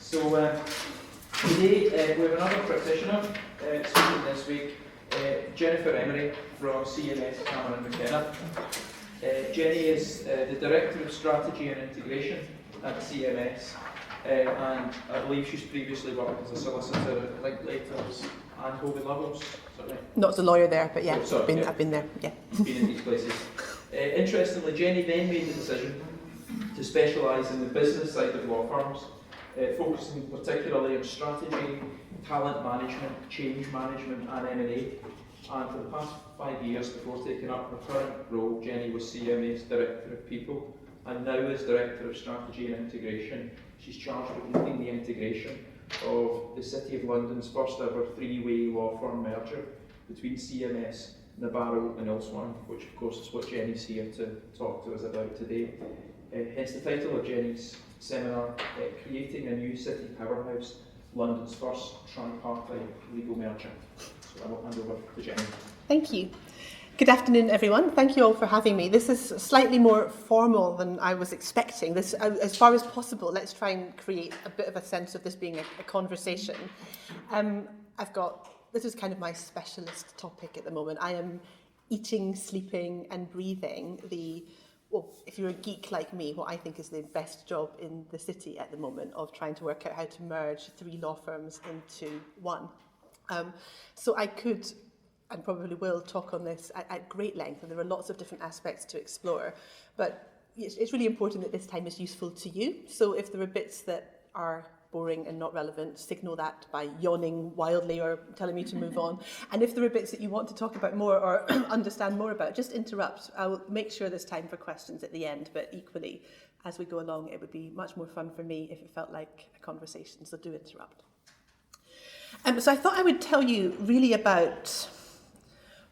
So today we have another practitioner speaking this week, Jennifer Emery from CMS Cameron McKenna. Jenny is the Director of Strategy and Integration at CMS, and I believe she's previously worked as a solicitor at Linklaters and Hogan Lovells. Not as a lawyer there, but yeah, I've been there. Yeah. Been in these places. Interestingly, Jenny then made the decision to specialise in the business side of law firms, focusing particularly on strategy, talent management, change management and M&A. And for the past 5 years before taking up her current role, Jenny was CMA's Director of People, and now as Director of Strategy and Integration, she's charged with leading the integration of the City of London's first ever three-way law firm merger between CMS, Nabarro and Elsewhere, which of course is what Jenny's here to talk to us about today. Hence the title of Jenny's seminar, Creating a New City Powerhouse, London's First Tri-Partite Legal Merger. So I will hand over to Jenny. Thank you. Good afternoon, everyone. Thank you all for having me. This is slightly more formal than I was expecting. This, as far as possible, let's try and create a bit of a sense of this being a conversation. This is kind of my specialist topic at the moment. I am eating, sleeping and breathing if you're a geek like me, what I think is the best job in the city at the moment of trying to work out how to merge 3 law firms into one. So I could and probably will talk on this at great length, and there are lots of different aspects to explore, but it's really important that this time is useful to you. So if there are bits that are boring and not relevant, signal that by yawning wildly or telling me to move on. And if there are bits that you want to talk about more or understand more about, just interrupt. I will make sure there's time for questions at the end, but equally, as we go along, it would be much more fun for me if it felt like a conversation, so do interrupt. So I thought I would tell you really about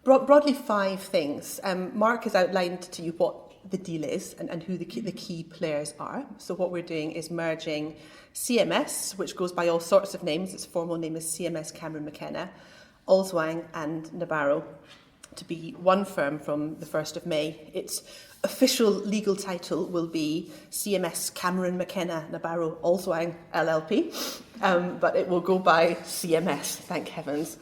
broadly 5 things. Mark has outlined to you what the deal is and who the key players are. So what we're doing is merging CMS, which goes by all sorts of names. Its formal name is CMS Cameron McKenna, Allswang and Nabarro, to be one firm from the 1st of May. Its official legal title will be CMS Cameron McKenna Nabarro Allswang LLP, but it will go by CMS, thank heavens.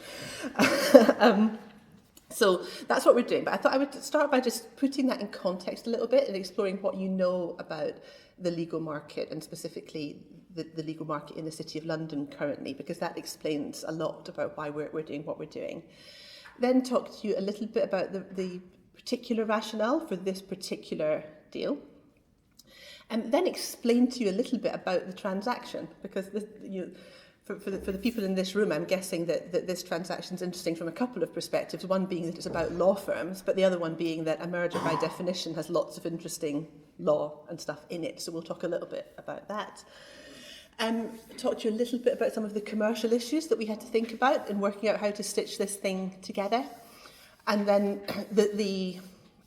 So that's what we're doing, but I thought I would start by just putting that in context a little bit and exploring what you know about the legal market, and specifically the legal market in the City of London currently, because that explains a lot about why we're doing what we're doing. Then talk to you a little bit about the particular rationale for this particular deal, and then explain to you a little bit about the transaction, because for the people in this room, I'm guessing that this transaction is interesting from a couple of perspectives. One being that it's about law firms, but the other one being that a merger by definition has lots of interesting law and stuff in it. So we'll talk a little bit about that. Talk to you a little bit about some of the commercial issues that we had to think about in working out how to stitch this thing together. And then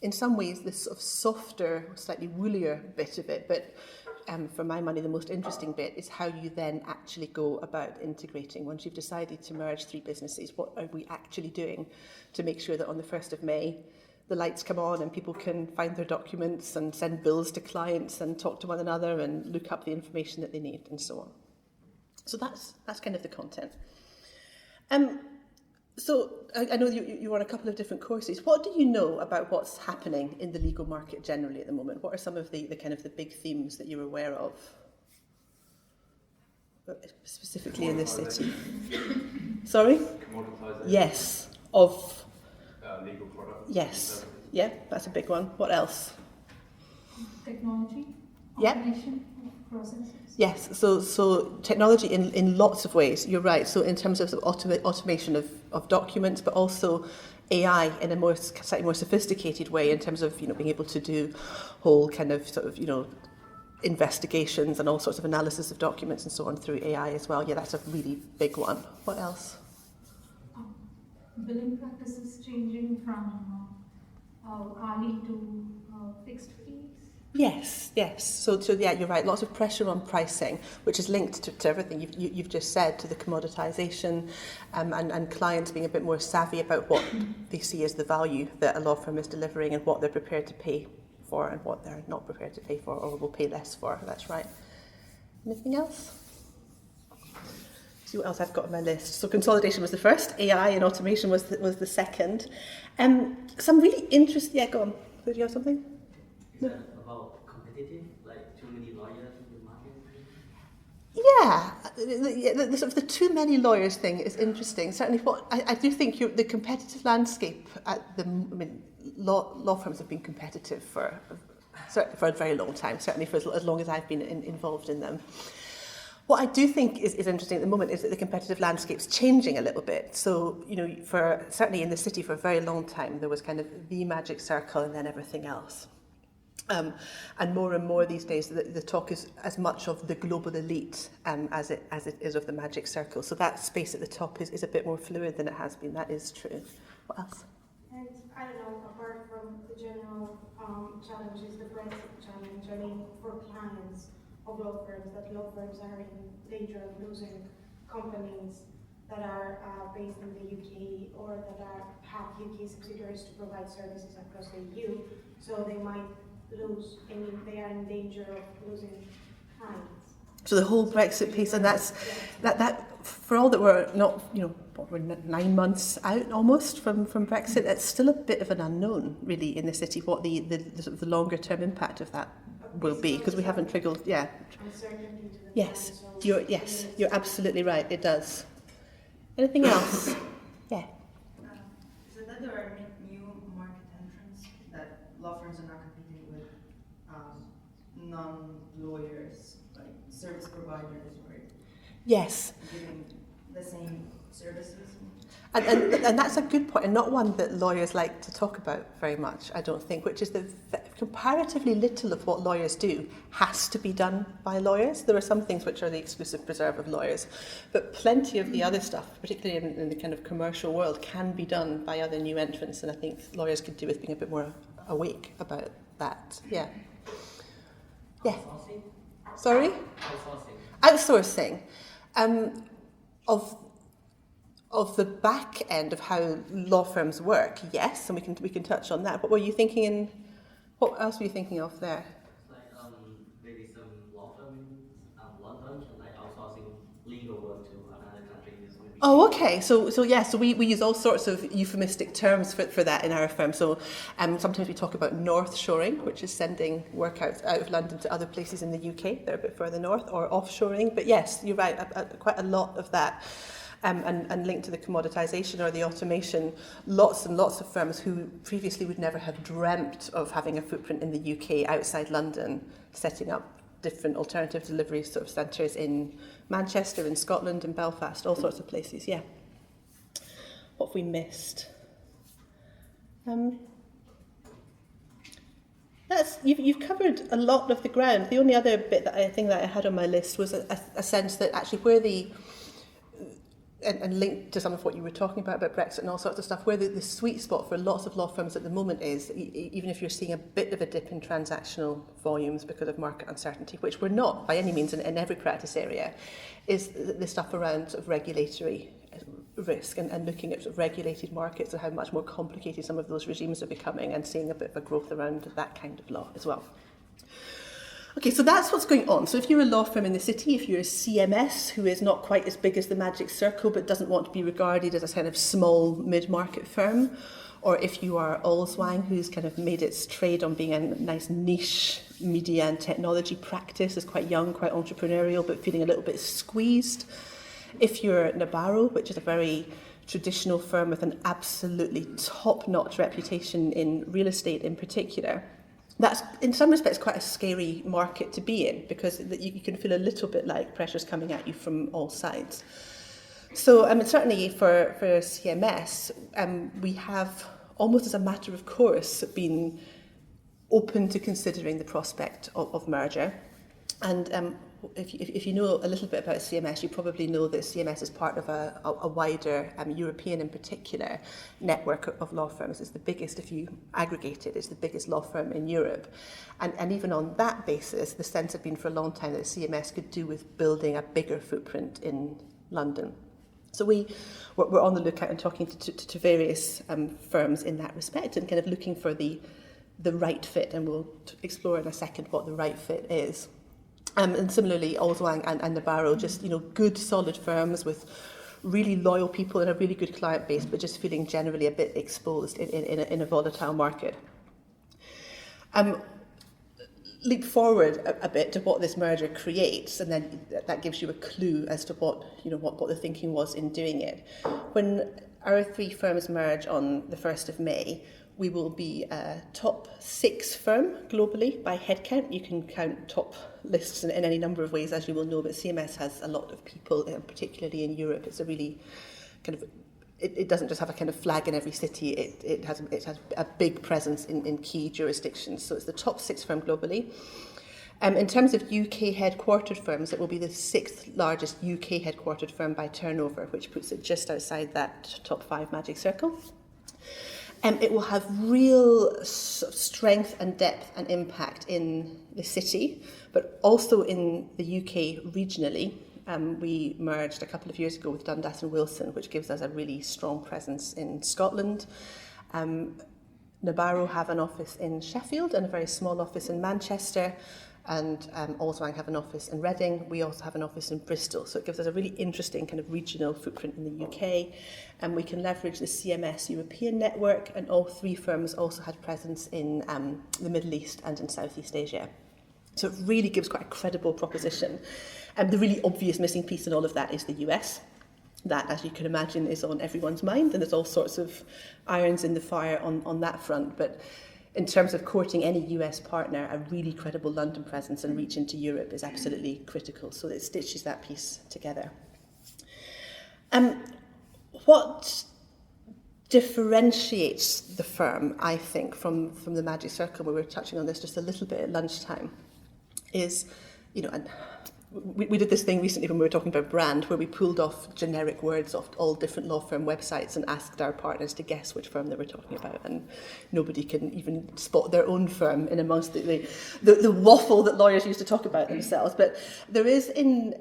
in some ways, this sort of softer, slightly woolier bit of it, but for my money, the most interesting bit is how you then actually go about integrating. Once you've decided to merge 3 businesses, what are we actually doing to make sure that on the 1st of May, the lights come on and people can find their documents and send bills to clients and talk to one another and look up the information that they need and so on. So that's kind of the content. So I know you're on a couple of different courses. What do you know about what's happening in the legal market generally at the moment? What are some of the kind of the big themes that you're aware of, specifically in this city? Sorry? Commoditization. Yes. Of legal products. Yes. Yeah, that's a big one. What else? Technology. Yeah. Automation of processes. Yes, so technology in lots of ways, you're right. So in terms of automation of documents, but also AI in a slightly more sophisticated way in terms of, being able to do whole kind of sort of, investigations and all sorts of analysis of documents and so on through AI as well. Yeah, that's a really big one. What else? Billing practices changing from hourly to fixed fees. Yes. So yeah, you're right. Lots of pressure on pricing, which is linked to everything you've just said, to the commoditisation, and clients being a bit more savvy about what they see as the value that a law firm is delivering and what they're prepared to pay for and what they're not prepared to pay for or will pay less for. That's right. Anything else? See what else I've got on my list. So consolidation was the first, AI and automation was the second. Some really interesting. Yeah, go on. Do you have something? Is that about competitive, like too many lawyers in the market? Yeah, the sort of the too many lawyers thing is interesting. Certainly, what I do think the competitive landscape at the, I mean, law firms have been competitive for a very long time. Certainly for as long as I've been involved in them. What I do think is interesting at the moment is that the competitive landscape's changing a little bit. So, you know, certainly in the city for a very long time, there was kind of the magic circle and then everything else. And more these days, the talk is as much of the global elite as it is of the magic circle. So that space at the top is a bit more fluid than it has been. That is true. What else? And I don't know, apart from the general challenges, the Brexit challenge, I mean, for clients of law firms, that law firms are in danger of losing companies that are based in the UK or that have UK subsidiaries to provide services across the EU. So they might lose, I mean, they are in danger of losing clients. So the whole Brexit piece, and that for all that we're not, you know, we're 9 months out almost from Brexit, it's still a bit of an unknown, really, in the city, what the sort of the longer term impact of that will be, because we haven't triggered, Uncertainty to the Yes, clients, so you're absolutely right, it does. Anything else? Yeah. So that there are new market entrants that law firms are not competing with non-lawyers, like service providers, or Yes. giving the same services. And that's a good point, and not one that lawyers like to talk about very much, I don't think, which is that comparatively little of what lawyers do has to be done by lawyers. There are some things which are the exclusive preserve of lawyers, but plenty of the other stuff, particularly in the kind of commercial world, can be done by other new entrants, and I think lawyers could do with being a bit more awake about that. Yeah. Yeah. Outsourcing? Sorry? Outsourcing. Outsourcing. Of the back end of how law firms work, yes, and we can touch on that. What were you thinking what else were you thinking of there? Like maybe some law firms in London, like outsourcing legal work to another country. Oh, okay. So we use all sorts of euphemistic terms for that in our firm. So sometimes we talk about north shoring, which is sending work out of London to other places in the UK. They're a bit further north, or offshoring. But yes, you're right. Quite a lot of that. And linked to the commoditisation or the automation, lots and lots of firms who previously would never have dreamt of having a footprint in the UK outside London, setting up different alternative delivery sort of centres in Manchester, in Scotland, in Belfast, all sorts of places, yeah. What have we missed? You've covered a lot of the ground. The only other bit that I think that I had on my list was a sense that actually where and linked to some of what you were talking about Brexit and all sorts of stuff, where the sweet spot for lots of law firms at the moment is, even if you're seeing a bit of a dip in transactional volumes because of market uncertainty, which we're not by any means in every practice area, is the stuff around sort of regulatory risk and looking at sort of regulated markets and how much more complicated some of those regimes are becoming, and seeing a bit of a growth around that kind of law as well. Okay, so that's what's going on. So if you're a law firm in the city, if you're a CMS who is not quite as big as the magic circle but doesn't want to be regarded as a kind of small mid-market firm, or if you are Allswang, who's kind of made its trade on being a nice niche media and technology practice, is quite young, quite entrepreneurial, but feeling a little bit squeezed. If you're Nabarro, which is a very traditional firm with an absolutely top-notch reputation in real estate in particular, that's in some respects quite a scary market to be in, because you can feel a little bit like pressure's coming at you from all sides. So certainly for CMS, we have almost as a matter of course been open to considering the prospect of merger. And if you know a little bit about CMS, you probably know that CMS is part of a wider, European in particular, network of law firms. It's the biggest, if you aggregate it, it's the biggest law firm in Europe. And even on that basis, the sense had been for a long time that CMS could do with building a bigger footprint in London. So we're on the lookout and talking to various firms in that respect, and kind of looking for the right fit, and we'll explore in a second what the right fit is. And similarly, Olswang and Nabarro, just, good solid firms with really loyal people and a really good client base, but just feeling generally a bit exposed in a volatile market. Leap forward a bit to what this merger creates, and then that gives you a clue as to what the thinking was in doing it. When our three firms merge on the 1st of May, we will be a top 6 firm globally by headcount. You can count top lists in any number of ways, as you will know, but CMS has a lot of people, particularly in Europe. It's a really kind of, it doesn't just have a kind of flag in every city, it has a big presence in key jurisdictions. So it's the top 6 firm globally. In terms of UK headquartered firms, it will be the 6th largest UK headquartered firm by turnover, which puts it just outside that top 5 magic circle. It will have real strength and depth and impact in the city, but also in the UK regionally. We merged a couple of years ago with Dundas and Wilson, which gives us a really strong presence in Scotland. Nabarro have an office in Sheffield and a very small office in Manchester, and Olswang have an office in Reading. We also have an office in Bristol, so it gives us a really interesting kind of regional footprint in the UK, and we can leverage the CMS European network, and all three firms also had presence in the Middle East and in Southeast Asia. So it really gives quite a credible proposition. And the really obvious missing piece in all of that is the US. That, as you can imagine, is on everyone's mind, and there's all sorts of irons in the fire on that front. But in terms of courting any US partner, a really credible London presence and reach into Europe is absolutely critical. So it stitches that piece together. What differentiates the firm, I think, from the Magic Circle, where we were touching on this just a little bit at lunchtime, is, and we did this thing recently when we were talking about brand, where we pulled off generic words off all different law firm websites and asked our partners to guess which firm they were talking about, and nobody can even spot their own firm in amongst the waffle that lawyers used to talk about themselves. But there is in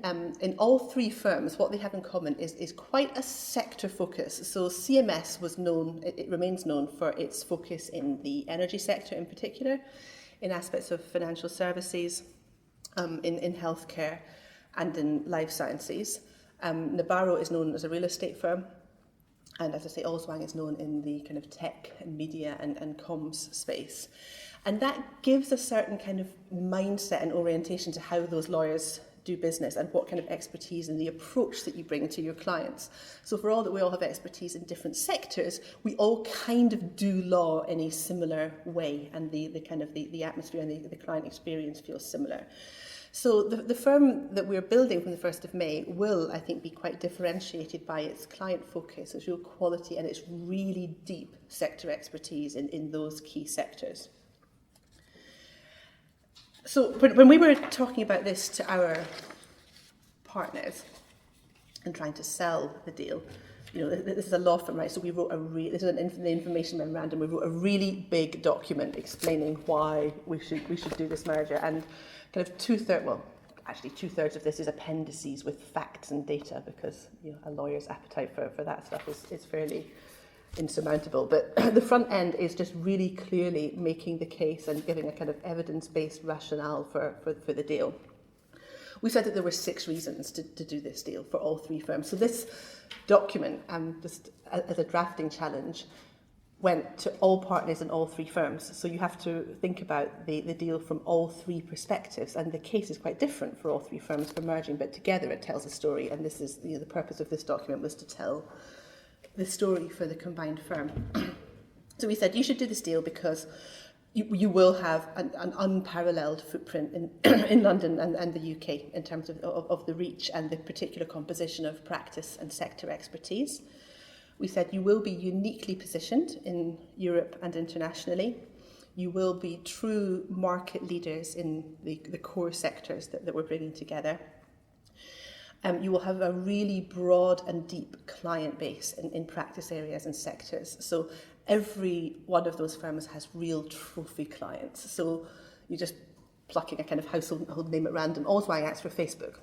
all three firms, what they have in common is quite a sector focus. So CMS was known, it remains known for its focus in the energy sector in particular, in aspects of financial services, in healthcare and in life sciences. Nabarro is known as a real estate firm, and as I say, Olswang is known in the kind of tech and media and comms space. And that gives a certain kind of mindset and orientation to how those lawyers do business and what kind of expertise and the approach that you bring to your clients. So for all that we all have expertise in different sectors, we all kind of do law in a similar way, and the kind of the atmosphere and the client experience feels similar. So the firm that we're building from the 1st of May will, I think, be quite differentiated by its client focus, its real quality, and its really deep sector expertise in those key sectors. So when we were talking about this to our partners and trying to sell the deal, this is a law firm, right? So we wrote this is the information memorandum. We wrote a really big document explaining why we should do this merger, and kind of two-thirds of this is appendices with facts and data, because a lawyer's appetite for that stuff is fairly insurmountable. But the front end is just really clearly making the case and giving a kind of evidence-based rationale for the deal. We said that there were 6 reasons to do this deal for all three firms. So this document, just as a drafting challenge, went to all partners in all three firms. So you have to think about the deal from all three perspectives, and the case is quite different for all three firms for merging, but together it tells a story, and this is the purpose of this document was to tell the story for the combined firm. So we said you should do this deal because you will have an unparalleled footprint in London and the UK in terms of the reach and the particular composition of practice and sector expertise. We said you will be uniquely positioned in Europe and internationally. You will be true market leaders in the core sectors that we're bringing together. You will have a really broad and deep client base in practice areas and sectors. So every one of those firms has real trophy clients. So you're just plucking a kind of household name at random. Olswang acts for Facebook.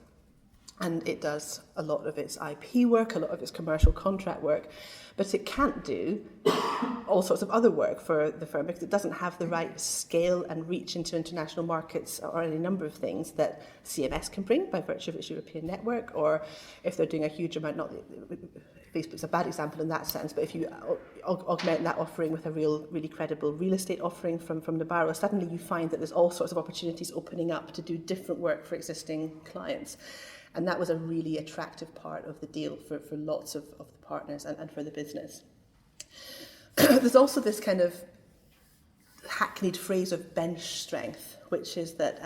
and it does a lot of its IP work, a lot of its commercial contract work, but it can't do all sorts of other work for the firm because it doesn't have the right scale and reach into international markets or any number of things that CMS can bring by virtue of its European network, or if they're doing a huge amount, not Facebook's a bad example in that sense, but if you augment that offering with a really credible real estate offering from the Barrow, suddenly you find that there's all sorts of opportunities opening up to do different work for existing clients. And that was a really attractive part of the deal for lots of the partners and for the business. There's also this kind of hackneyed phrase of bench strength, which is that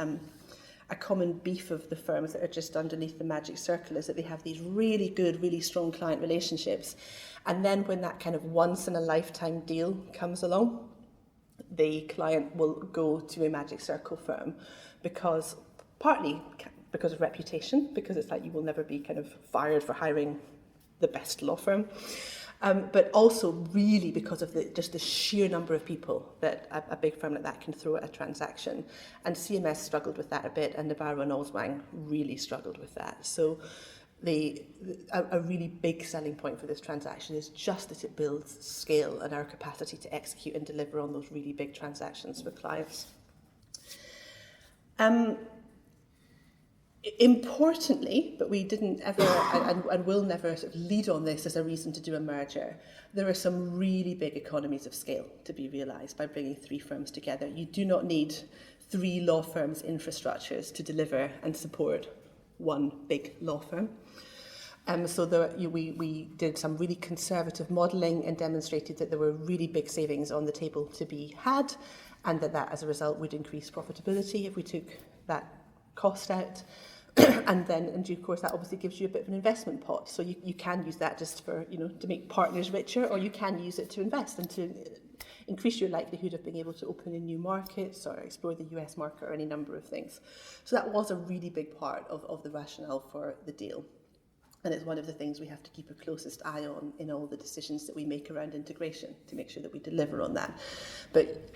a common beef of the firms that are just underneath the magic circle is that they have these really good, really strong client relationships. And then when that kind of once-in-a-lifetime deal comes along, the client will go to a magic circle firm because partly because of reputation, because it's like you will never be kind of fired for hiring the best law firm, but also really because of just the sheer number of people that a big firm like that can throw at a transaction. And CMS struggled with that a bit, and the Barrow and Allswang really struggled with that. So a really big selling point for this transaction is just that it builds scale and our capacity to execute and deliver on those really big transactions for clients. Importantly, but we didn't ever and will never sort of lead on this as a reason to do a merger, there are some really big economies of scale to be realised by bringing three firms together. You do not need three law firms' infrastructures to deliver and support one big law firm. We did some really conservative modelling and demonstrated that there were really big savings on the table to be had, and that as a result would increase profitability if we took that cost out. And then in due course that obviously gives you a bit of an investment pot, so you can use that just for to make partners richer, or you can use it to invest and to increase your likelihood of being able to open in new markets or explore the US market or any number of things. So that was a really big part of the rationale for the deal, and it's one of the things we have to keep a closest eye on in all the decisions that we make around integration to make sure that we deliver on that. But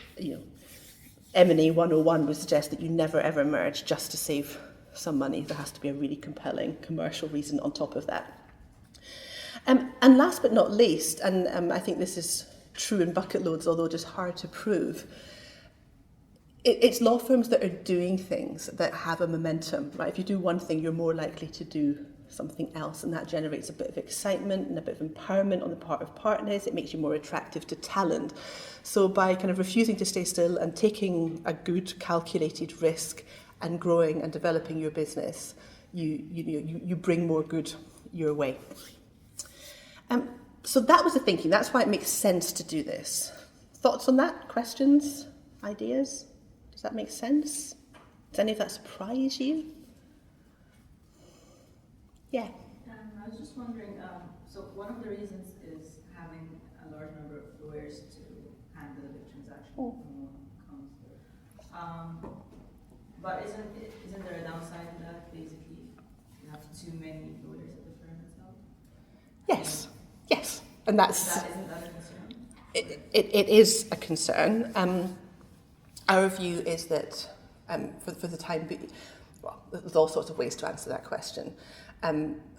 Emery 101 would suggest that you never ever merge just to save some money. There has to be a really compelling commercial reason on top of that. And last but not least, and I think this is true in bucket loads, although just hard to prove, it's law firms that are doing things that have a momentum, right? If you do one thing, you're more likely to do something else, and that generates a bit of excitement and a bit of empowerment on the part of partners. It makes you more attractive to talent. So by kind of refusing to stay still and taking a good calculated risk and growing and developing your business, you bring more good your way. So that was the thinking. That's why it makes sense to do this. Thoughts on that? Questions? Ideas? Does that make sense? Does any of that surprise you? Yeah. I was just wondering, so one of the reasons is having a large number of lawyers to handle the transaction. But isn't there a downside to that? Basically, you have too many lawyers at the firm itself. Yes, and Isn't that a concern? It is a concern. Our view is that for the time being, well, there's all sorts of ways to answer that question.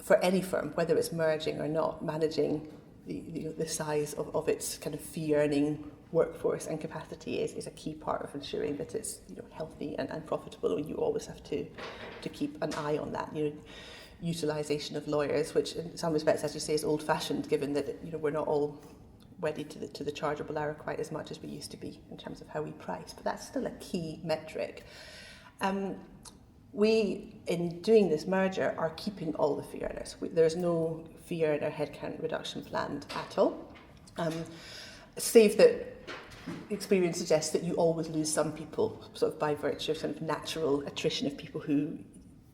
For any firm, whether it's merging or not, managing the size of its kind of fee-earning workforce and capacity is a key part of ensuring that it's healthy and profitable. And you always have to keep an eye on that. Utilisation of lawyers, which in some respects, as you say, is old-fashioned, given that we're not all wedded to the chargeable hour quite as much as we used to be in terms of how we price. But that's still a key metric. We, in doing this merger, are keeping all the fee earners. There's no fee earner headcount reduction planned at all. Save that experience suggests that you always lose some people, sort of by virtue of sort of natural attrition of people who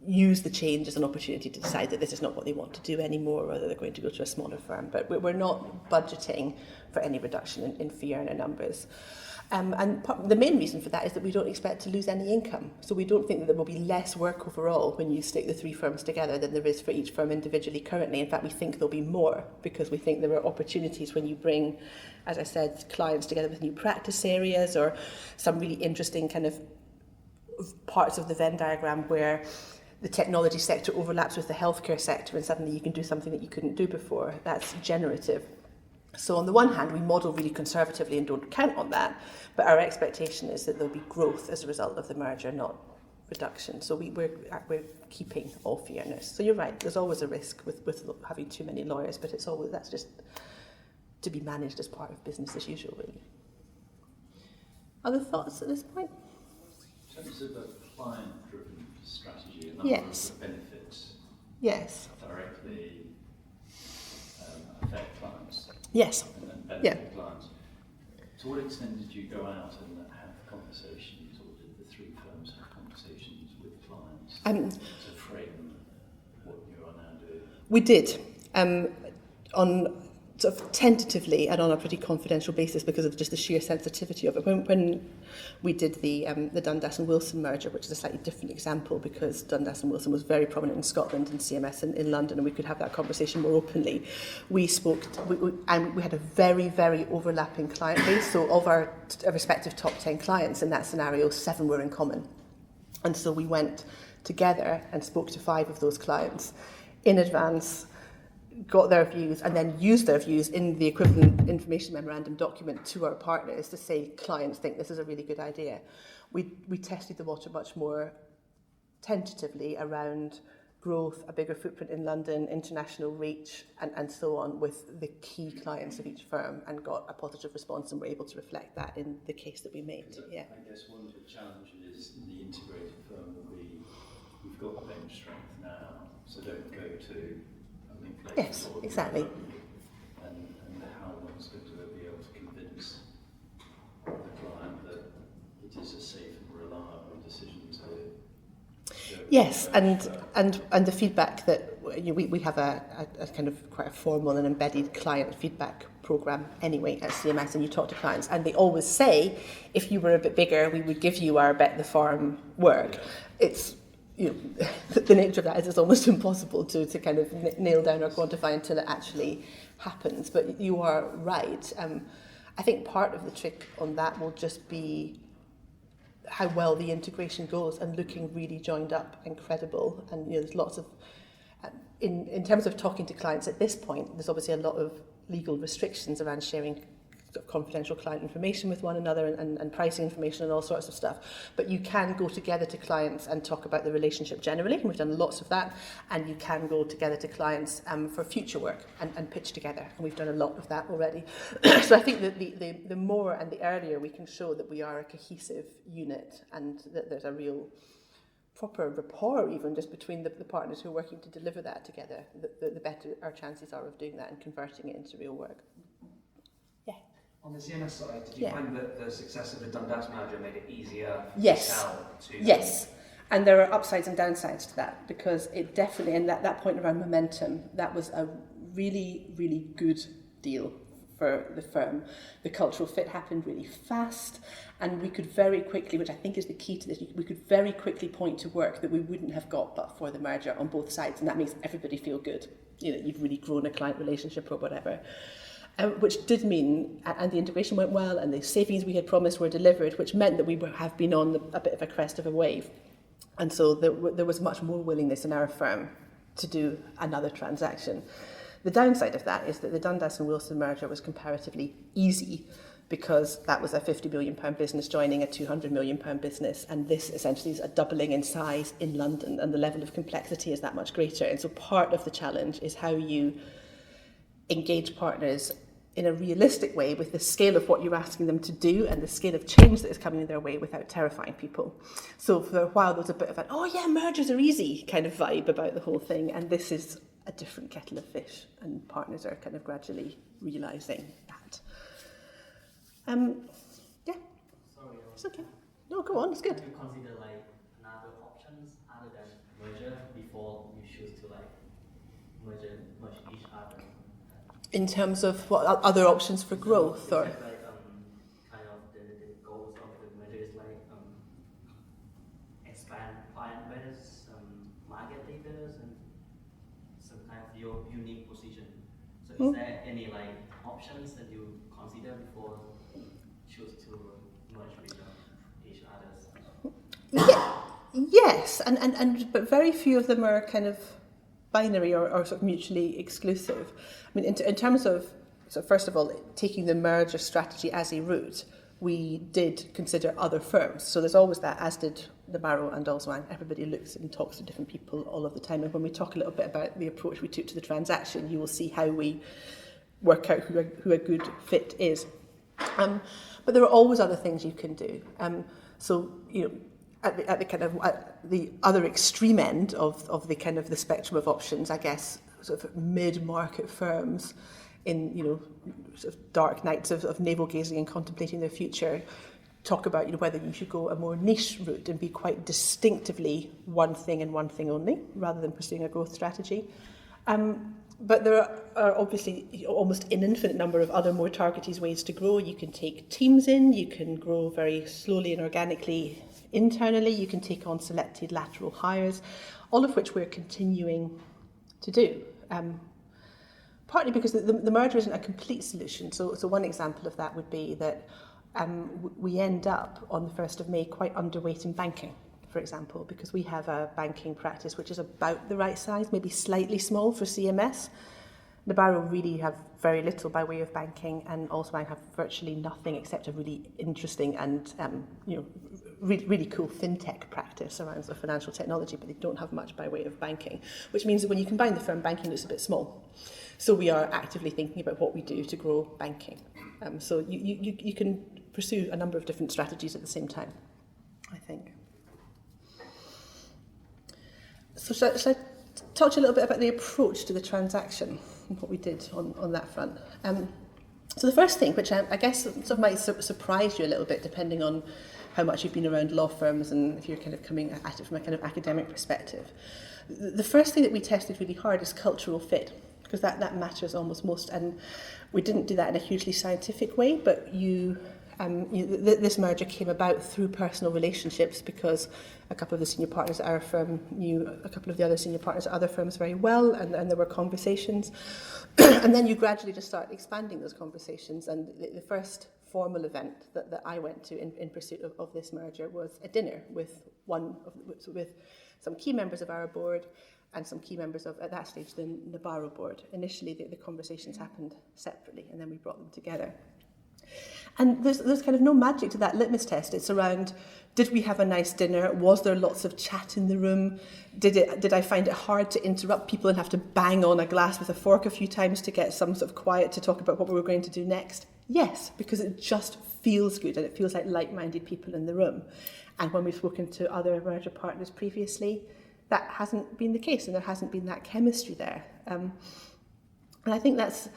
use the change as an opportunity to decide that this is not what they want to do anymore, or that they're going to go to a smaller firm. But we're not budgeting for any reduction in fee earner numbers. The main reason for that is that we don't expect to lose any income. So we don't think that there will be less work overall when you stick the three firms together than there is for each firm individually currently. In fact, we think there'll be more, because we think there are opportunities when you bring, as I said, clients together with new practice areas, or some really interesting kind of parts of the Venn diagram where the technology sector overlaps with the healthcare sector and suddenly you can do something that you couldn't do before. That's generative. So on the one hand, we model really conservatively and don't count on that, but our expectation is that there'll be growth as a result of the merger, not reduction. So we're keeping all fairness. So you're right, there's always a risk with having too many lawyers, but that's just to be managed as part of business as usual, really. Other thoughts at this point? In terms of a client-driven strategy, a number Yes. of the benefits Yes. directly affect clients Yes. and benefit clients. To what extent did you go out and have conversations, or did the three firms have conversations with clients to frame what you are now doing? We did, on sort of tentatively and on a pretty confidential basis because of just the sheer sensitivity of it. When we did the Dundas and Wilson merger, which is a slightly different example because Dundas and Wilson was very prominent in Scotland and CMS in London, and we could have that conversation more openly. We spoke, and we had a very, very overlapping client base. So of our respective top 10 clients in that scenario, 7 were in common. And so we went together and spoke to 5 of those clients in advance, got their views, and then used their views in the equivalent information memorandum document to our partners to say, clients think this is a really good idea. We tested the water much more tentatively around growth, a bigger footprint in London, international reach, and so on with the key clients of each firm, and got a positive response, and were able to reflect that in the case that we made. Yeah. I guess one of the challenges in the integrated firm will be, we've got bench strength now, so don't go to Yes, exactly. And how one's going to be able to convince the client that it is a safe and reliable decision to. Yes, and the feedback that we have a kind of quite a formal and embedded client feedback program anyway at CMS, and you talk to clients, and they always say, if you were a bit bigger, we would give you our bet the farm work. Yeah. It's the nature of that is it's almost impossible to kind of nail down or quantify until it actually happens. But you are right. I think part of the trick on that will just be how well the integration goes and looking really joined up and credible. And there's lots of, in terms of talking to clients at this point, there's obviously a lot of legal restrictions around sharing confidential client information with one another and pricing information and all sorts of stuff. But you can go together to clients and talk about the relationship generally, and we've done lots of that, and you can go together to clients for future work and pitch together, and we've done a lot of that already. So I think that the more and the earlier we can show that we are a cohesive unit and that there's a real proper rapport even just between the partners who are working to deliver that together, the better our chances are of doing that and converting it into real work. On the CMS side, did you find that the success of the Dundas merger made it easier to sell to? Yes, and there are upsides and downsides to that, because it definitely, and that point around momentum, that was a really, really good deal for the firm. The cultural fit happened really fast, and we could very quickly, which I think is the key to this, we could very quickly point to work that we wouldn't have got but for the merger on both sides, and that makes everybody feel good. You've really grown a client relationship or whatever. Which did mean, and the integration went well, and the savings we had promised were delivered, which meant that we have been on a bit of a crest of a wave. And so there was much more willingness in our firm to do another transaction. The downside of that is that the Dundas and Wilson merger was comparatively easy, because that was a £50 million business joining a £200 million business, and this essentially is a doubling in size in London, and the level of complexity is that much greater. And so part of the challenge is how you engage partners in a realistic way with the scale of what you're asking them to do and the scale of change that is coming their way without terrifying people. So for a while there was a bit of an, oh yeah, mergers are easy kind of vibe about the whole thing, and this is a different kettle of fish, and partners are kind of gradually realising that. Yeah. Sorry. It's okay. No, go on, it's good. Have you consider another options other than merger before you choose to merge each other? In terms of what other options for growth, or? Kind of the goals of the merger is expand client base, market leaders, and some kind of your unique position. So is there any options that you consider before choose to merge with each other? Yes, but very few of them are kind of binary or sort of mutually exclusive. I mean, in terms of, so first of all, taking the merger strategy as a route, we did consider other firms. So there's always that, as did the Barrow and Allswang. Everybody looks and talks to different people all of the time. And when we talk a little bit about the approach we took to the transaction, you will see how we work out who a good fit is. But there are always other things you can do. So, you know, at the other extreme end of the kind of the spectrum of options, I guess, sort of mid-market firms in, you know, sort of dark nights of navel-gazing and contemplating their future, talk about, you know, whether you should go a more niche route and be quite distinctively one thing and one thing only, rather than pursuing a growth strategy. But there are obviously almost an infinite number of other more targeted ways to grow. You can take teams in, you can grow very slowly and organically internally, you can take on selected lateral hires, all of which we're continuing to do. Partly because the merger isn't a complete solution. So one example of that would be that we end up on the 1st of May quite underweight in banking, for example, because we have a banking practice which is about the right size, maybe slightly small for CMS. The Barrow really have very little by way of banking, and also I have virtually nothing except a really interesting and you know, really cool fintech practice around the financial technology, but they don't have much by way of banking, which means that when you combine the firm, banking looks a bit small. So we are actively thinking about what we do to grow banking. So you can pursue a number of different strategies at the same time, I think. So shall I talk to you a little bit about the approach to the transaction and what we did on that front? So the first thing, which I guess sort of might surprise you a little bit, depending on how much you've been around law firms and if you're kind of coming at it from a kind of academic perspective. The first thing that we tested really hard is cultural fit, because that matters almost most. And we didn't do that in a hugely scientific way, but this merger came about through personal relationships, because a couple of the senior partners at our firm knew a couple of the other senior partners at other firms very well, and there were conversations. And then you gradually just start expanding those conversations. And the first formal event that I went to in pursuit of this merger was a dinner with some key members of our board and some key members of, at that stage, the Barrow board. Initially, the conversations happened separately, and then we brought them together. And there's kind of no magic to that litmus test. It's around, did we have a nice dinner? Was there lots of chat in the room? Did I find it hard to interrupt people and have to bang on a glass with a fork a few times to get some sort of quiet to talk about what we were going to do next? Yes, because it just feels good and it feels like like-minded people in the room. And when we've spoken to other merger partners previously, that hasn't been the case, and there hasn't been that chemistry there. And I think that's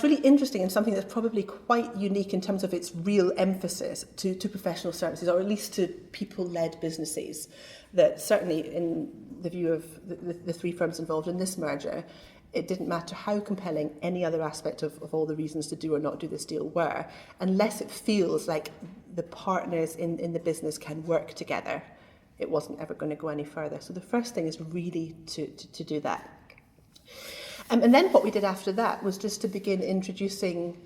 really interesting, and something that's probably quite unique in terms of its real emphasis to professional services, or at least to people-led businesses, that certainly in the view of the three firms involved in this merger, it didn't matter how compelling any other aspect of all the reasons to do or not do this deal were, unless it feels like the partners in the business can work together, it wasn't ever going to go any further. So the first thing is really to do that. And then what we did after that was just to begin introducing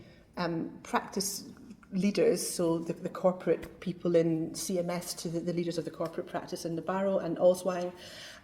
practice leaders, so the corporate people in CMS to the leaders of the corporate practice in the Barrow and Allswang,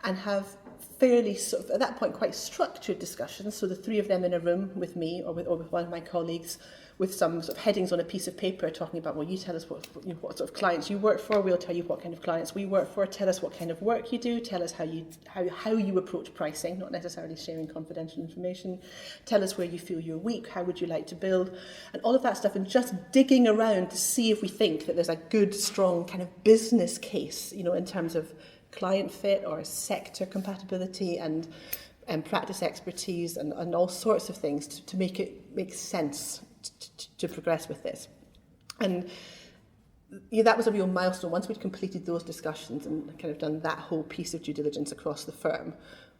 and have fairly, sort of, at that point, quite structured discussions. So the three of them in a room with me or with one of my colleagues, with some sort of headings on a piece of paper talking about, well, you tell us what sort of clients you work for, we'll tell you what kind of clients we work for, tell us what kind of work you do, tell us how you approach pricing, not necessarily sharing confidential information, tell us where you feel you're weak, how would you like to build, and all of that stuff, and just digging around to see if we think that there's a good, strong kind of business case, you know, in terms of client fit or sector compatibility and practice expertise and all sorts of things to make it make sense to progress with this. And that was a real milestone. Once we'd completed those discussions and kind of done that whole piece of due diligence across the firm,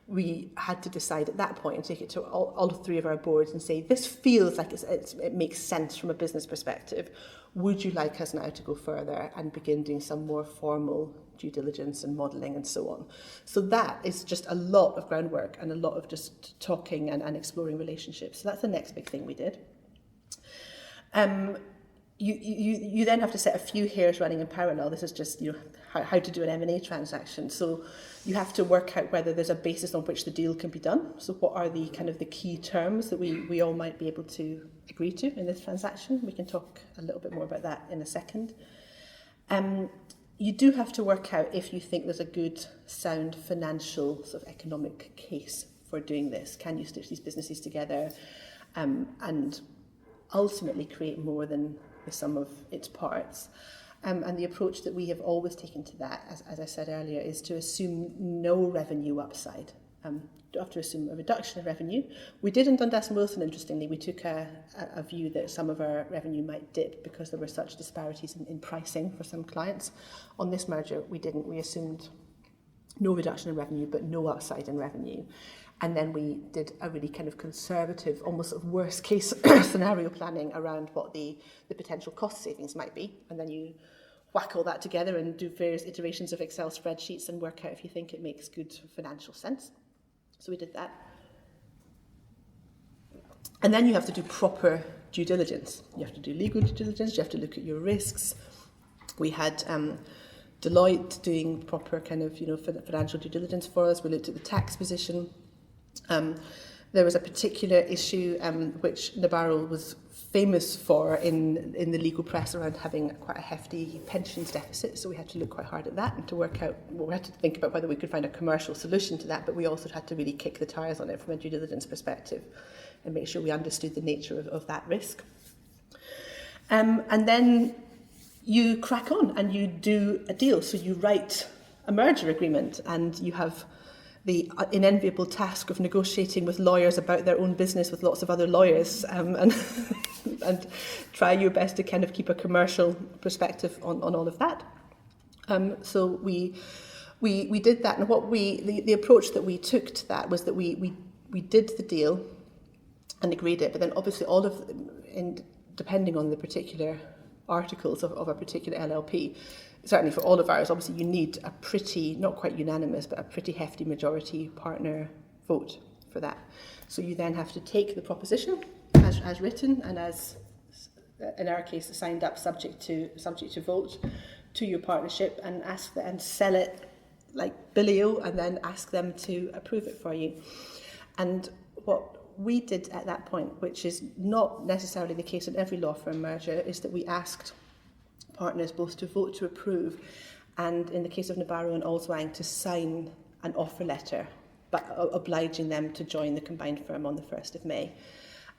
we had to decide at that point and take it to all three of our boards and say, this feels like it makes sense from a business perspective. Would you like us now to go further and begin doing some more formal due diligence and modelling and so on? So that is just a lot of groundwork and a lot of just talking and exploring relationships. So that's the next big thing we did. You then have to set a few hairs running in parallel. This is just, you know, how to do an M&A transaction. So you have to work out whether there's a basis on which the deal can be done. So what are the kind of the key terms that we all might be able to agree to in this transaction? We can talk a little bit more about that in a second. You do have to work out if you think there's a good, sound financial sort of economic case for doing this. Can you stitch these businesses together and ultimately create more than the sum of its parts? And the approach that we have always taken to that, as I said earlier, is to assume no revenue upside. You have to assume a reduction of revenue. We did in Dundas and Wilson, interestingly, we took a view that some of our revenue might dip because there were such disparities in pricing for some clients. On this merger, we didn't. We assumed no reduction in revenue, but no upside in revenue. And then we did a really kind of conservative, almost sort of worst case scenario planning around what the potential cost savings might be. And then you whack all that together and do various iterations of Excel spreadsheets and work out if you think it makes good financial sense. So we did that. And then you have to do proper due diligence. You have to do legal due diligence, you have to look at your risks. We had Deloitte doing proper kind of, financial due diligence for us. We looked at the tax position. There was a particular issue which Nabarro was famous for in the legal press around having quite a hefty pensions deficit, so we had to look quite hard at that and to work out, we had to think about whether we could find a commercial solution to that, but we also had to really kick the tires on it from a due diligence perspective and make sure we understood the nature of that risk. And then you crack on and you do a deal, so you write a merger agreement and you have the unenviable task of negotiating with lawyers about their own business with lots of other lawyers and try your best to kind of keep a commercial perspective on all of that. So we did that, and what the approach that we took to that was that we did the deal and agreed it, but then obviously all of, depending on the particular articles of a particular LLP, certainly for all of ours, obviously you need a pretty, not quite unanimous, but a pretty hefty majority partner vote for that. So you then have to take the proposition as written and as, in our case, signed up subject to vote to your partnership and ask them and sell it like Billio and then ask them to approve it for you. And what we did at that point, which is not necessarily the case in every law firm merger, is that we asked partners both to vote to approve and, in the case of Nabarro and Allswang, to sign an offer letter, but obliging them to join the combined firm on the 1st of May.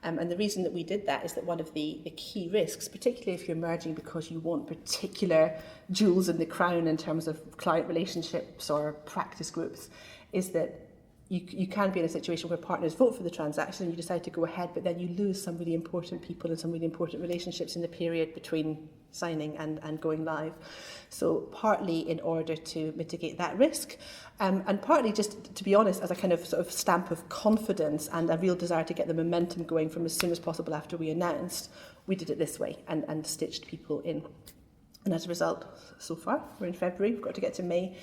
And the reason that we did that is that one of the key risks, particularly if you're merging because you want particular jewels in the crown in terms of client relationships or practice groups, is that you can be in a situation where partners vote for the transaction and you decide to go ahead, but then you lose some really important people and some really important relationships in the period between signing and going live. So partly in order to mitigate that risk, and partly just, to be honest, as a kind of sort of stamp of confidence and a real desire to get the momentum going from as soon as possible after we announced, we did it this way and stitched people in. And as a result, so far, we're in February, we've got to get to May,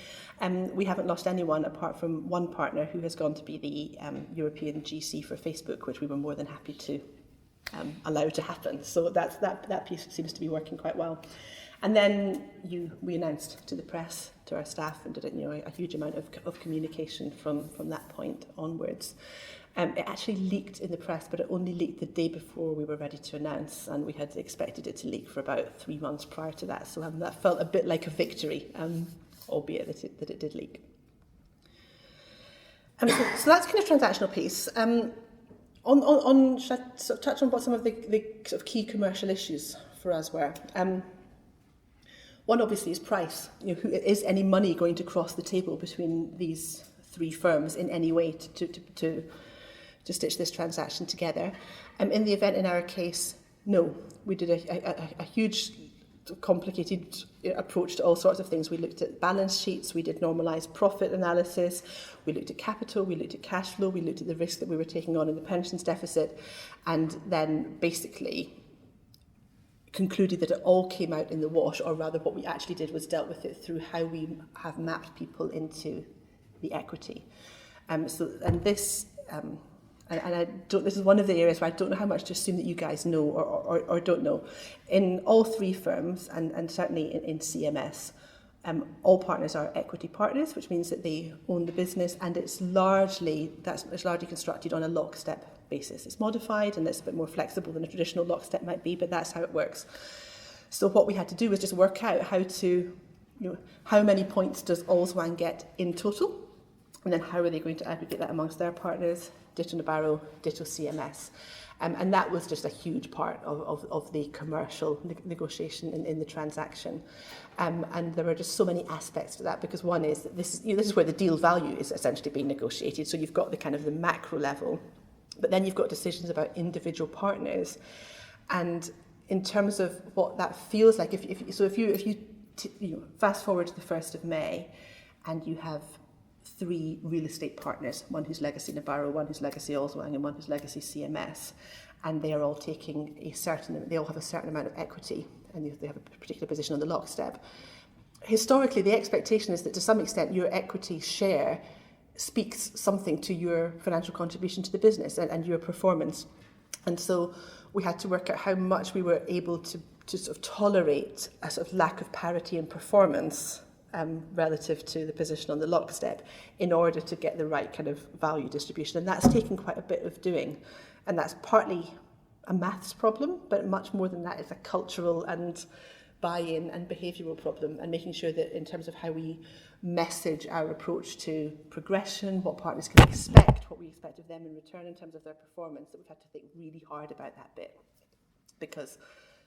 we haven't lost anyone apart from one partner who has gone to be the European GC for Facebook, which we were more than happy to allow to happen. So that piece seems to be working quite well. And then we announced to the press, to our staff, and did a huge amount of communication from that point onwards. It actually leaked in the press, but it only leaked the day before we were ready to announce, and we had expected it to leak for about 3 months prior to that. So that felt a bit like a victory, albeit that it did leak. So that's kind of transactional piece. Should I sort of touch on what some of the sort of key commercial issues for us were? One obviously is price. Is any money going to cross the table between these three firms in any way to stitch this transaction together? In the event in our case, no. We did a huge complicated approach to all sorts of things. We looked at balance sheets, we did normalised profit analysis, we looked at capital, we looked at cash flow, we looked at the risk that we were taking on in the pensions deficit, and then basically concluded that it all came out in the wash, or rather what we actually did was dealt with it through how we have mapped people into the equity. This is one of the areas where I don't know how much to assume that you guys know or don't know. In all three firms, and certainly in CMS, All partners are equity partners, which means that they own the business, and it's largely constructed on a lockstep basis. It's modified and it's a bit more flexible than a traditional lockstep might be, but that's how it works. So what we had to do was just work out how many points does Allswang get in total, and then how are they going to aggregate that amongst their partners, ditto Nabarro, ditto CMS. And that was just a huge part of the commercial negotiation in the transaction. And there were just so many aspects to that, because one is that this is where the deal value is essentially being negotiated. So you've got the kind of the macro level, but then you've got decisions about individual partners. And in terms of what that feels like, if you fast forward to the 1st of May, and you have 3 real estate partners, one who's legacy Nabarro, one who's legacy Allswang, and one who's legacy CMS, and they are all taking they all have a certain amount of equity, and they have a particular position on the lockstep. Historically, the expectation is that to some extent your equity share speaks something to your financial contribution to the business and your performance. And so we had to work out how much we were able to sort of tolerate a sort of lack of parity in performance relative to the position on the lockstep in order to get the right kind of value distribution. And that's taken quite a bit of doing. And that's partly a maths problem, but much more than that, it's a cultural and buy-in and behavioural problem, and making sure that in terms of how we message our approach to progression, what partners can expect, what we expect of them in return in terms of their performance, that we've had to think really hard about that bit, because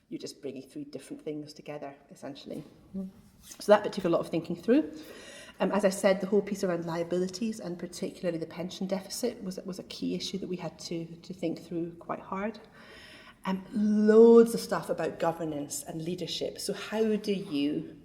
you're just bringing 3 different things together, essentially. So that bit took a lot of thinking through. As I said, the whole piece around liabilities, and particularly the pension deficit, was a key issue that we had to think through quite hard. Loads of stuff about governance and leadership. So how do you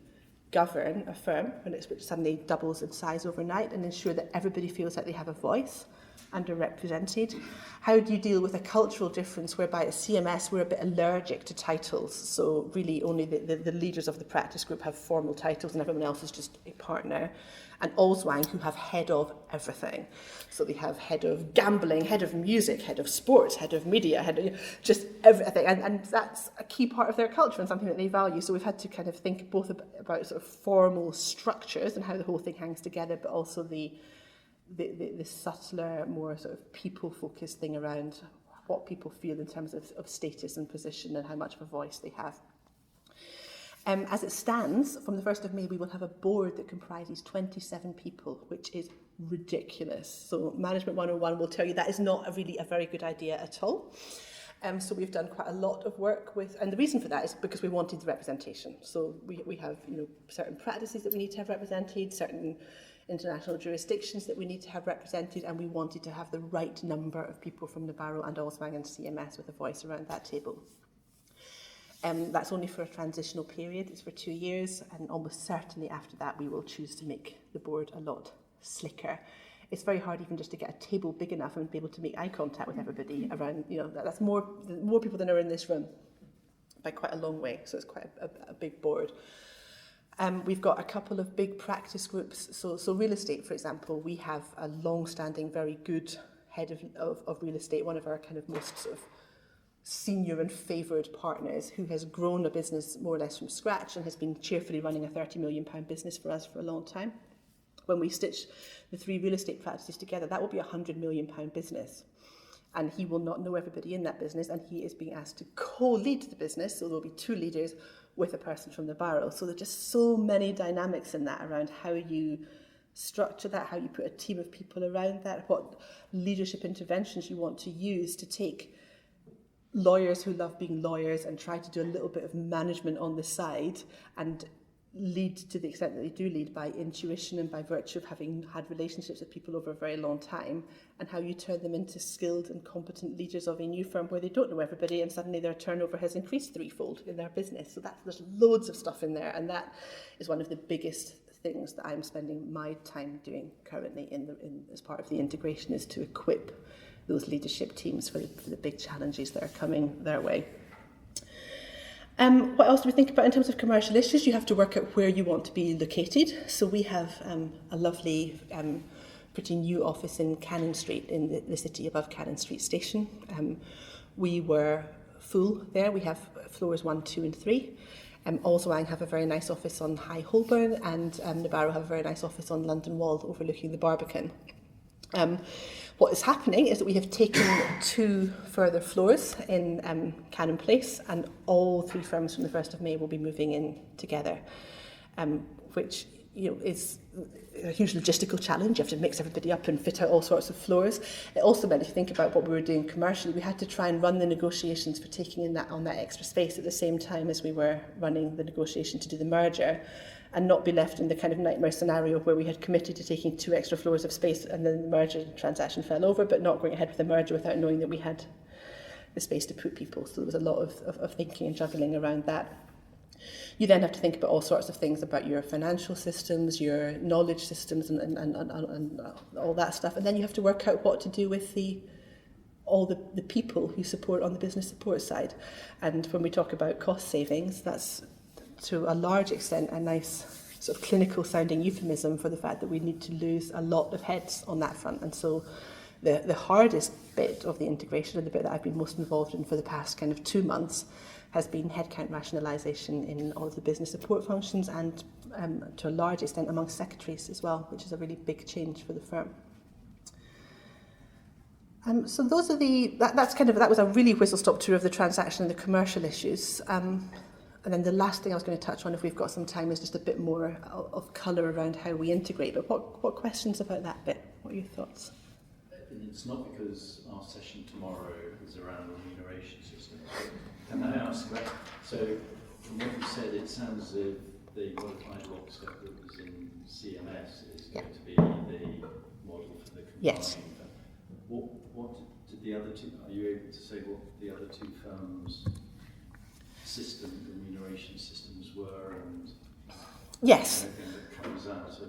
govern a firm which suddenly doubles in size overnight, and ensure that everybody feels like they have a voice and are represented? How do you deal with a cultural difference whereby at CMS we're a bit allergic to titles, so really only the leaders of the practice group have formal titles and everyone else is just a partner, and Allswang, who have head of everything. So they have head of gambling, head of music, head of sports, head of media, head of just everything, and that's a key part of their culture and something that they value. So we've had to kind of think both about sort of formal structures and how the whole thing hangs together, but also the subtler, more sort of people-focused thing around what people feel in terms of status and position and how much of a voice they have. As it stands, from the 1st of May, we will have a board that comprises 27 people, which is ridiculous. So Management 101 will tell you that is not really a very good idea at all. So we've done quite a lot of work with, and the reason for that is because we wanted the representation. So we have certain practices that we need to have represented, certain international jurisdictions that we need to have represented, and we wanted to have the right number of people from Nabarro and Allswang and CMS with a voice around that table. That's only for a transitional period, it's for 2 years, and almost certainly after that we will choose to make the board a lot slicker. It's very hard even just to get a table big enough and be able to make eye contact with everybody around, that's more people than are in this room by quite a long way, so it's quite a big board. We've got a couple of big practice groups. So real estate, for example, we have a long-standing, very good head of real estate, one of our kind of most sort of senior and favoured partners, who has grown a business more or less from scratch and has been cheerfully running a £30 million business for us for a long time. When we stitch the 3 real estate practices together, that will be a £100 million business. And he will not know everybody in that business, and he is being asked to co-lead the business, so there'll be 2 leaders with a person from Nabarro. So there's just so many dynamics in that around how you structure that, how you put a team of people around that, what leadership interventions you want to use to take lawyers who love being lawyers and try to do a little bit of management on the side and lead to the extent that they do lead by intuition and by virtue of having had relationships with people over a very long time, and how you turn them into skilled and competent leaders of a new firm where they don't know everybody and suddenly their turnover has increased 3-fold in their business. So there's loads of stuff in there, and that is one of the biggest things that I'm spending my time doing currently as part of the integration, is to equip those leadership teams for the big challenges that are coming their way. What else do we think about in terms of commercial issues? You have to work out where you want to be located. So we have a lovely, pretty new office in Cannon Street, in the city above Cannon Street Station. We were full there. We have floors 1, 2 and 3. Oldswang have a very nice office on High Holborn, and Nabarro have a very nice office on London Wall overlooking the Barbican. What is happening is that we have taken 2 further floors in Cannon Place, and all 3 firms from the 1st of May will be moving in together, which is a huge logistical challenge. You have to mix everybody up and fit out all sorts of floors. It also meant, if you think about what we were doing commercially, we had to try and run the negotiations for taking in that extra space at the same time as we were running the negotiation to do the merger, and not be left in the kind of nightmare scenario where we had committed to taking 2 extra floors of space and then the merger transaction fell over, but not going ahead with the merger without knowing that we had the space to put people. So there was a lot of thinking and juggling around that. You then have to think about all sorts of things about your financial systems, your knowledge systems, and all that stuff. And then you have to work out what to do with all the people who support on the business support side. And when we talk about cost savings, that's to a large extent a nice sort of clinical sounding euphemism for the fact that we need to lose a lot of heads on that front. And so the hardest bit of the integration, and the bit that I've been most involved in for the past kind of 2 months, has been headcount rationalisation in all of the business support functions, and to a large extent among secretaries as well, which is a really big change for the firm. So those are that was a really whistle-stop tour of the transaction and the commercial issues. And then the last thing I was going to touch on, if we've got some time, is just a bit more of colour around how we integrate. But what questions about that bit? What are your thoughts? It's not because our session tomorrow is around remuneration systems. Can I ask that? So, from what you said, it sounds as if the modified lockstep that was in CMS is going to be the model for the combined. Yes. What did the other 2? Are you able to say what the other 2 firms' remuneration systems were, and yes, anything that comes out of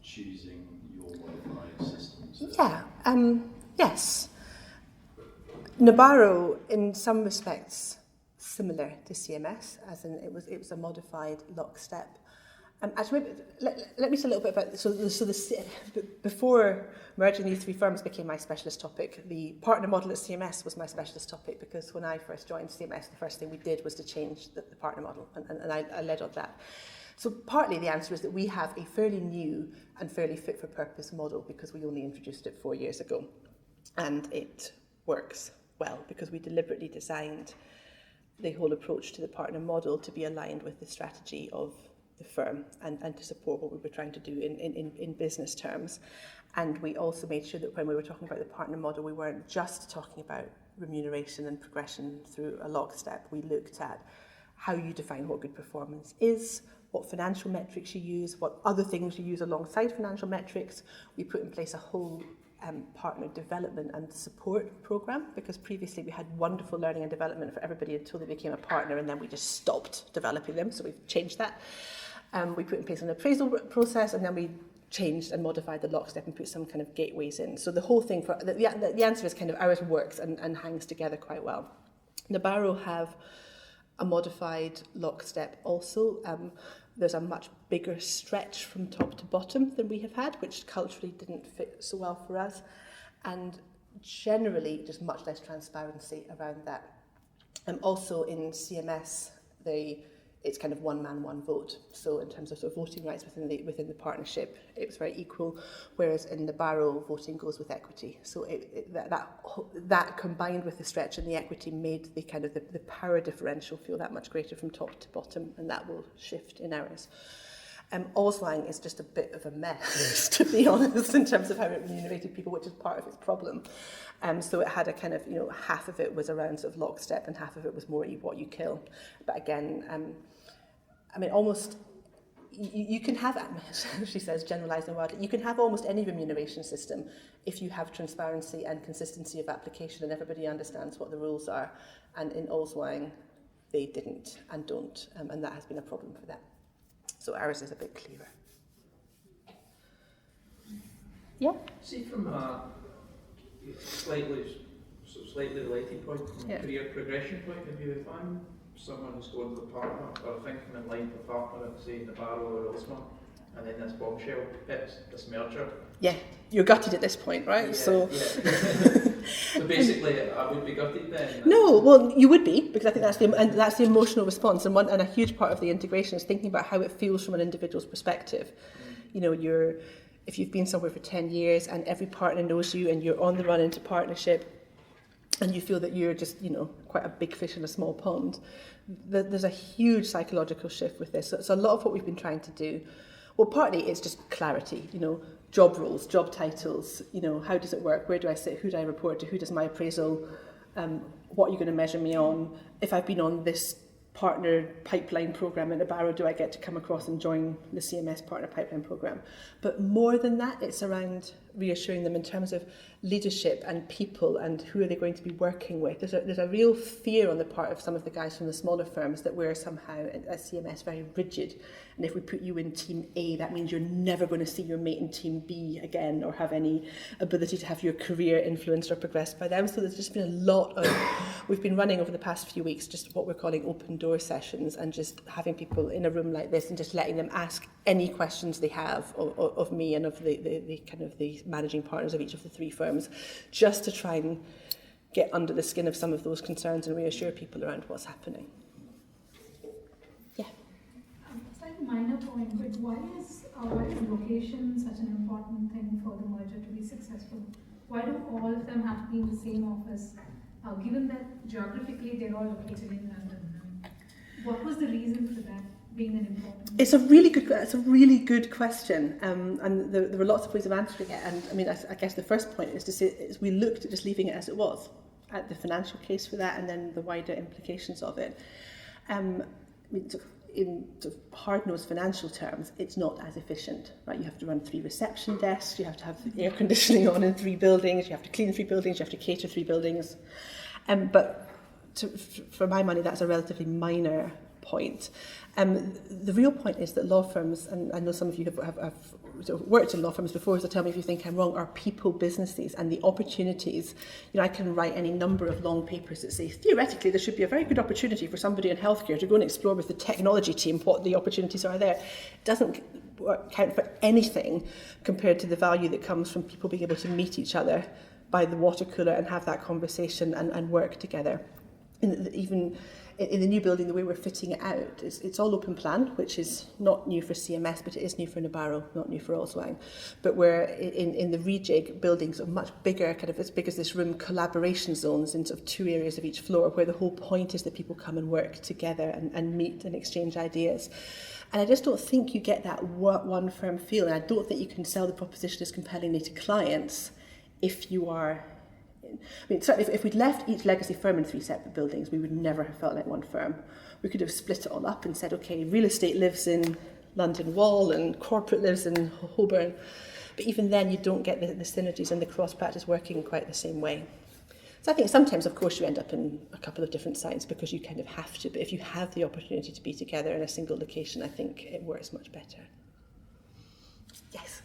choosing your modified systems? Yeah. Yes. Nabarro, in some respects, similar to CMS, as in it was a modified lockstep. Actually, maybe, let me say a little bit about this. Before merging these 3 firms became my specialist topic, the partner model at CMS was my specialist topic, because when I first joined CMS, the first thing we did was to change the partner model, and I led on that. So partly the answer is that we have a fairly new and fairly fit-for-purpose model, because we only introduced it 4 years ago, and it works well because we deliberately designed the whole approach to the partner model to be aligned with the strategy of the firm, and to support what we were trying to do in business terms. And we also made sure that when we were talking about the partner model, we weren't just talking about remuneration and progression through a lockstep. We looked at how you define what good performance is, what financial metrics you use, what other things you use alongside financial metrics. We put in place a whole partner development and support program, because previously we had wonderful learning and development for everybody until they became a partner, and then we just stopped developing them. So we've changed that. We put in place an appraisal process, and then we changed and modified the lockstep and put some kind of gateways in. So the whole thing, the answer is kind of ours works and hangs together quite well. Nabarro have a modified lockstep also. There's a much bigger stretch from top to bottom than we have had, which culturally didn't fit so well for us. And generally, just much less transparency around that. Also in CMS, it's kind of one man, one vote. So in terms of sort of voting rights within the partnership, it was very equal. Whereas in Nabarro, voting goes with equity. So that combined with the stretch and the equity made the kind of the power differential feel that much greater from top to bottom, and that will shift in ours. Oldswang is just a bit of a mess, to be honest, in terms of how it remunerated people, which is part of its problem. So it had a kind of, half of it was around sort of lockstep and half of it was more what you kill. But again, almost, you can have, she says, generalising wildly, you can have almost any remuneration system if you have transparency and consistency of application and everybody understands what the rules are. And in Oldswang, they didn't and don't, and that has been a problem for them. So ours is a bit clearer. Yeah? See, from a slightly related point, from a career progression point of view, if I'm someone who's going to the partner, or thinking in line for partner, say Nabarro or Oldswang, and then this bombshell hits, this merger, you're gutted at this point, right? Yeah, So. yeah. So basically, I would be gutted then. No, well, you would be, because I think that's the emotional response, and a huge part of the integration is thinking about how it feels from an individual's perspective. You know, if you've been somewhere for 10 years and every partner knows you and you're on the run into partnership, and you feel that you're just, you know, quite a big fish in a small pond, there's a huge psychological shift with this. So it's a lot of what we've been trying to do. Well, partly it's just clarity, you know, job roles, job titles, you know, how does it work? Where do I sit? Who do I report to? Who does my appraisal? What are you going to measure me on? If I've been on this partner pipeline program in a Barrow, do I get to come across and join the CMS partner pipeline program? But more than that, it's around reassuring them in terms of leadership and people and who are they going to be working with. There's a real fear on the part of some of the guys from the smaller firms that we're somehow at CMS very rigid, and if we put you in team A, that means you're never going to see your mate in team B again or have any ability to have your career influenced or progressed by them. So there's just been a lot of, we've been running over the past few weeks just what we're calling open door sessions, and just having people in a room like this and just letting them ask any questions they have of me and of the kind of the managing partners of each of the three firms, just to try and get under the skin of some of those concerns and reassure people around what's happening. Yeah. It's like a minor point, but why is location such an important thing for the merger to be successful? Why do all of them have to be in the same office, given that geographically they're all located in London? What was the reason for that being an important? It's a really good question, and there were lots of ways of answering it. And I mean, I guess the first point is to say is we looked at just leaving it as it was, at the financial case for that, and then the wider implications of it. I mean, in sort of hard-nosed financial terms, it's not as efficient, right? You have to run 3 reception desks, you have to have air conditioning on in 3 buildings, you have to clean 3 buildings, you have to cater 3 buildings. But for my money, that's a relatively minor point. The real point is that law firms, and I know some of you have sort of worked in law firms before, so tell me if you think I'm wrong, are people businesses, and the opportunities, you know, I can write any number of long papers that say theoretically there should be a very good opportunity for somebody in healthcare to go and explore with the technology team what the opportunities are there. It doesn't count for anything compared to the value that comes from people being able to meet each other by the water cooler and have that conversation and work together. Even in the new building, the way we're fitting it out, it's all open plan, which is not new for CMS, but it is new for Nabarro, not new for Oswang. But we're in the rejig buildings of much bigger, kind of as big as this room, collaboration zones in sort of 2 areas of each floor, where the whole point is that people come and work together and meet and exchange ideas. And I just don't think you get that one firm feel, and I don't think you can sell the proposition as compellingly to clients if you are. I mean, certainly if we'd left each legacy firm in 3 separate buildings, we would never have felt like one firm. We could have split it all up and said, okay, real estate lives in London Wall and corporate lives in Holborn. But even then, you don't get the synergies and the cross-practice working in quite the same way. So I think sometimes, of course, you end up in a couple of different sites because you kind of have to. But if you have the opportunity to be together in a single location, I think it works much better. Yes?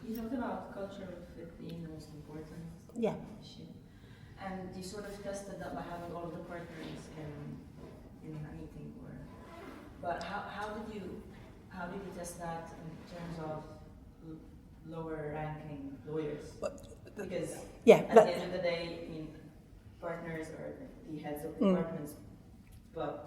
You talked about culture fit being the most important issue. And you sort of tested that by having all of the partners in a meeting, but how did you test that in terms of lower ranking lawyers? Because at the end of the day, I mean, partners are the heads of departments, but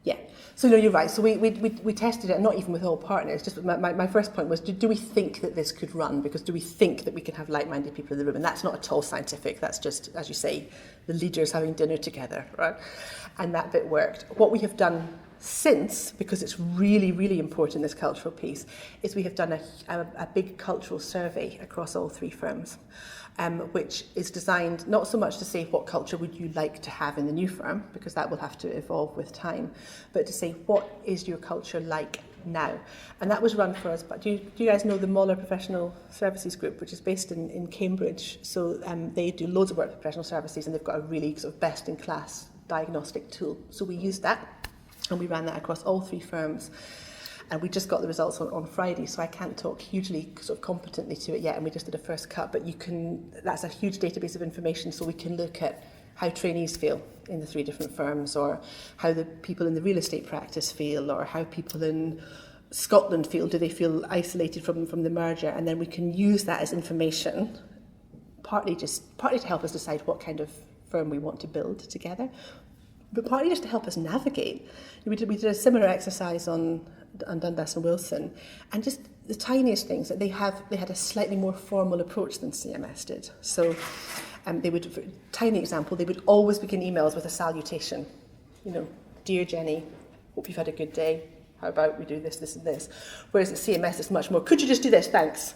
yeah, so no, you're right. So we tested it, not even with all partners. Just my first point was, do we think that this could run? Because do we think that we can have like-minded people in the room? And that's not at all scientific. That's just, as you say, the leaders having dinner together, right? And that bit worked. What we have done since, because it's really, really important, this cultural piece, is we have done a big cultural survey across all 3 firms. Which is designed not so much to say what culture would you like to have in the new firm, because that will have to evolve with time, but to say what is your culture like now. And that was run for us, but do you guys know the Moller Professional Services Group, which is based in Cambridge? So they do loads of work with professional services, and they've got a really sort of best-in-class diagnostic tool. So we used that, and we ran that across all 3 firms. And we just got the results on Friday, so I can't talk hugely sort of competently to it yet, and we just did a first cut, but that's a huge database of information, so we can look at how trainees feel in the 3 different firms, or how the people in the real estate practice feel, or how people in Scotland feel? Do they feel isolated from the merger? And then we can use that as information, partly to help us decide what kind of firm we want to build together, but partly just to help us navigate. We did a similar exercise on Dundas and Wilson, and just the tiniest things that they had a slightly more formal approach than CMS did. So they would, for a tiny example, they would always begin emails with a salutation. You know, dear Jenny, hope you've had a good day. How about we do this, this and this? Whereas at CMS it's much more, could you just do this, thanks.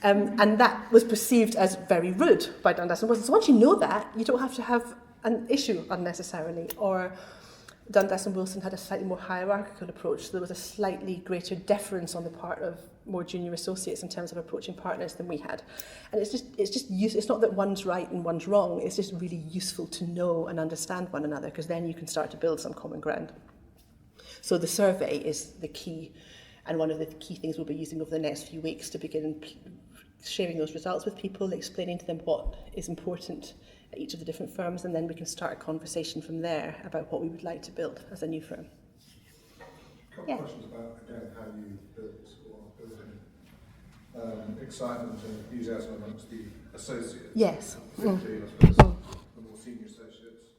And that was perceived as very rude by Dundas and Wilson. So once you know that, you don't have to have an issue unnecessarily. Or Dundas and Wilson had a slightly more hierarchical approach. So there was a slightly greater deference on the part of more junior associates in terms of approaching partners than we had. And it's not that one's right and one's wrong. It's just really useful to know and understand one another, because then you can start to build some common ground. So the survey is the key, and one of the key things we'll be using over the next few weeks to begin sharing those results with people, explaining to them what is important at each of the different firms, and then we can start a conversation from there about what we would like to build as a new firm. A couple of questions about, again, how you built or are building excitement and enthusiasm amongst the associates. Yes. Particularly, I suppose, the more senior associates,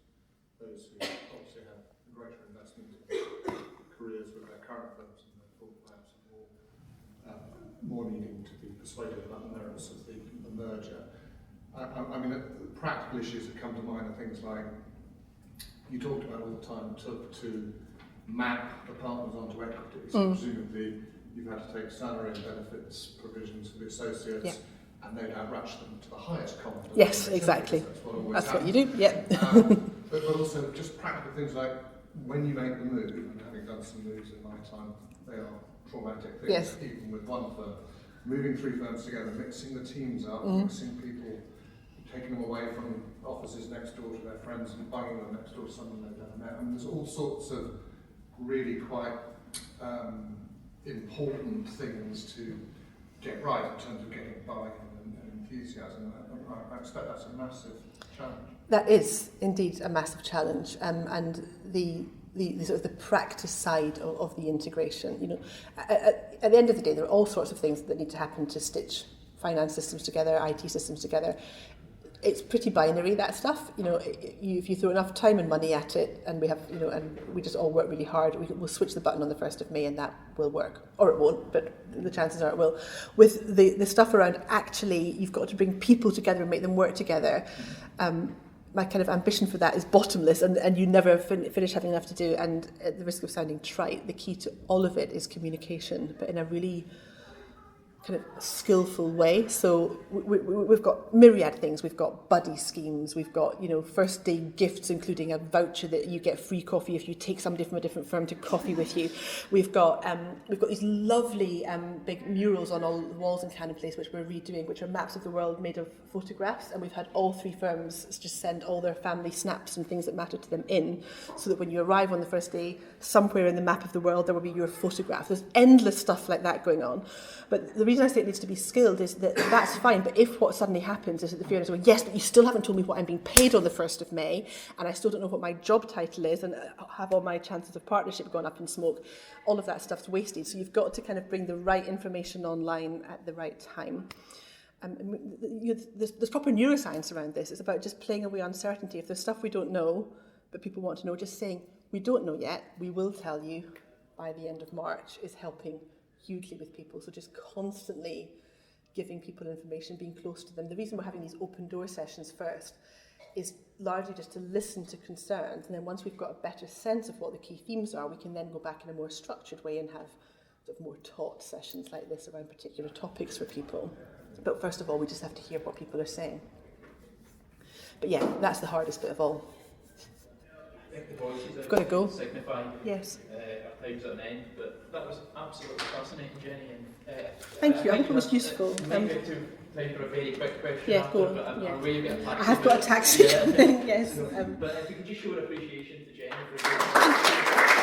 those who obviously have a greater investment in careers with their current firms, and therefore perhaps more needing to be persuaded about the merits of the merger. I mean, the practical issues that come to mind are things like, you talked about all the time it took to map the partners onto equities. Presumably you've had to take salary and benefits provisions for the associates and they'd outrush them to the highest common denominator. Yes, exactly. That's what you do, but also just practical things like, when you make the move, and having done some moves in my time, they are traumatic things, even with one firm. Moving three firms together, mixing the teams up, mixing people, taking them away from offices next door to their friends and bunging them next door to someone they've never met. I mean, there's all sorts of really quite important things to get right in terms of getting buy-in and enthusiasm. I expect that's a massive challenge. That is indeed a massive challenge, and the sort of the practice side of the integration. You know, at the end of the day, there are all sorts of things that need to happen to stitch finance systems together, IT systems together. It's pretty binary, that stuff. You know, if you throw enough time and money at it, and we have, you know, and we just all work really hard, we'll switch the button on the 1st of May, and that will work, or it won't. But the chances are it will. With the stuff around, actually, you've got to bring people together and make them work together. My kind of ambition for that is bottomless, and you never finish having enough to do. And at the risk of sounding trite, the key to all of it is communication, but in a really kind of skillful way. So we've got myriad things. We've got buddy schemes. We've got, you know, first day gifts, including a voucher that you get free coffee if you take somebody from a different firm to coffee with you. We've got these lovely big murals on all the walls in Cannon Place, which we're redoing, which are maps of the world made of photographs. And we've had all three firms just send all their family snaps and things that matter to them in, so that when you arrive on the first day, somewhere in the map of the world there will be your photograph. There's endless stuff like that going on. But the reason I say it needs to be skilled is that that's fine, but if what suddenly happens is that the firm is, yes, but you still haven't told me what I'm being paid on the 1st of May, and I still don't know what my job title is, and have all my chances of partnership gone up in smoke, all of that stuff's wasted. So you've got to kind of bring the right information online at the right time. There's proper neuroscience around this. It's about just playing away uncertainty. If there's stuff we don't know, but people want to know, just saying, we don't know yet, we will tell you by the end of March, is helping hugely with people. So just constantly giving people information, being close to them. The reason we're having these open door sessions first is largely just to listen to concerns, and then once we've got a better sense of what the key themes are, we can then go back in a more structured way and have sort of more taught sessions like this around particular topics for people. But first of all, we just have to hear what people are saying. But yeah, that's the hardest bit of all. We've got to go. Signify yes. Our time's at an end, but that was absolutely fascinating, Jenny. And, thank you. I hope it was useful. You might get to time for a very quick question. Yeah, after, go on. But Yeah. I'm aware you've got a taxi. I have got a taxi. Yeah. Yes. But if you could just show an appreciation to Jenny for